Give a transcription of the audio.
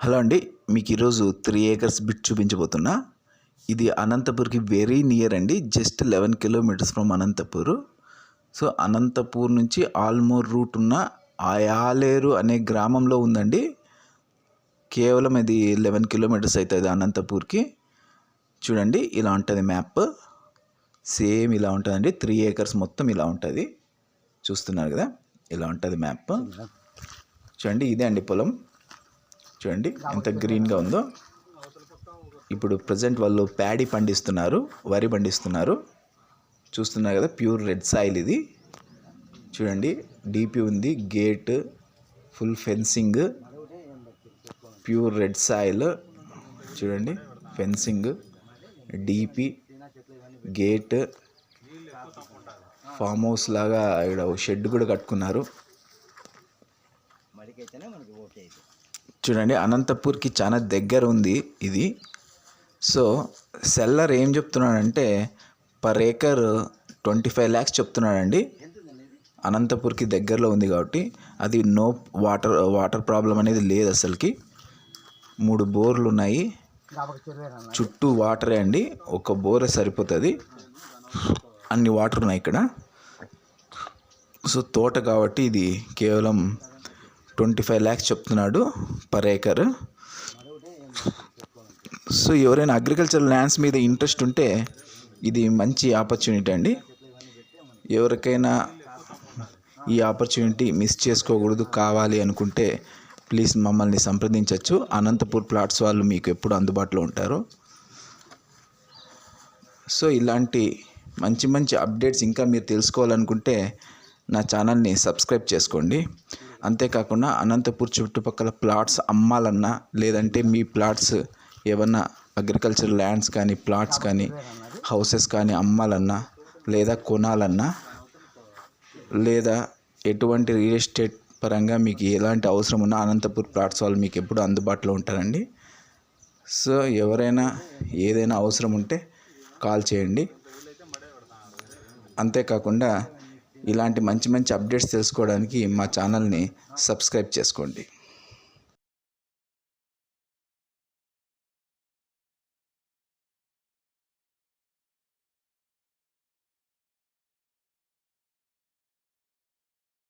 Hello అండి, మీకు ఈరోజు 3 ఏకర్స్ బిట్ చూపించబోతున్నా. ఇది అనంతపూర్కి వెరీ నియర్ అండి. Just 11 kilometres from Anantapur. So Anantapur నుంచి ఆల్మోర్ రూట్ ఉన్న ఆయాలేరు అనే గ్రామంలో ఉందండి. కేవలం ఇది 11 కిలోమీటర్స్ అవుతుంది అనంతపూర్కి. చూడండి, ఇలా ఉంటుంది మ్యాప్. సేమ్ ఇలా ఉంటుందండి. 3 ఏకర్స్ మొత్తం ఇలా ఉంటుంది. చూస్తున్నారు కదా, ఇలా ఉంటుంది మ్యాప్. చూడండి, ఇదే అండి పొలం. చూడండి ఎంత గ్రీన్గా ఉందో. ఇప్పుడు ప్రజెంట్ వాళ్ళు ప్యాడీ పండిస్తున్నారు, వరి పండిస్తున్నారు. చూస్తున్నారు కదా, ప్యూర్ రెడ్ సాయిల్ ఇది. చూడండి, డీపీ ఉంది, gate, full fencing, pure red soil. చూడండి, fencing, DP, gate, farm house లాగా ఇక్కడ షెడ్ కూడా కట్టుకున్నారు. చూడండి, అనంతపూర్కి చాలా దగ్గర ఉంది ఇది. సో సెల్లర్ ఏం చెప్తున్నాడంటే పర్ ఏకర్ 25 lakhs చెప్తున్నాడండి. అనంతపూర్కి దగ్గరలో ఉంది కాబట్టి అది నో వాటర్ ప్రాబ్లం అనేది లేదు అసలుకి. 3 బోర్లు ఉన్నాయి, చుట్టూ వాటరే అండి. ఒక బోరే సరిపోతుంది, అన్ని వాటర్ ఉన్నాయి ఇక్కడ. సో తోట కాబట్టి ఇది కేవలం 25 lakhs చెప్తున్నాడు పర్ ఏకర్. సో ఎవరైనా అగ్రికల్చర్ ల్యాండ్స్ మీద ఇంట్రెస్ట్ ఉంటే ఇది మంచి ఆపర్చునిటీ అండి. ఎవరికైనా ఈ ఆపర్చునిటీ మిస్ చేసుకోకూడదు, కావాలి అనుకుంటే ప్లీజ్ మమ్మల్ని సంప్రదించవచ్చు. అనంతపూర్ ప్లాట్స్ వాళ్ళు మీకు ఎప్పుడు అందుబాటులో ఉంటారు. సో ఇలాంటి మంచి మంచి అప్డేట్స్ ఇంకా మీరు తెలుసుకోవాలనుకుంటే నా ఛానల్ని సబ్స్క్రైబ్ చేసుకోండి. అంతేకాకుండా అనంతపూర్ చుట్టుపక్కల ప్లాట్స్ అమ్మాలన్నా, లేదంటే మీ ప్లాట్స్ ఏమన్నా అగ్రికల్చర్ ల్యాండ్స్ కానీ, ప్లాట్స్ కానీ, హౌసెస్ కానీ అమ్మాలన్నా, లేదా కొనాలన్నా, లేదా ఎటువంటి రియల్ ఎస్టేట్ పరంగా మీకు ఎలాంటి అవసరం ఉన్నా అనంతపూర్ ప్లాట్స్ వాళ్ళు మీకు ఎప్పుడు అందుబాటులో ఉంటారండి. సో ఎవరైనా ఏదైనా అవసరం ఉంటే కాల్ చేయండి. అంతేకాకుండా ఇలాంటి మంచి మంచి అప్డేట్స్ తెలుసుకోవడానికి మా ఛానల్ని సబ్స్క్రైబ్ చేసుకోండి.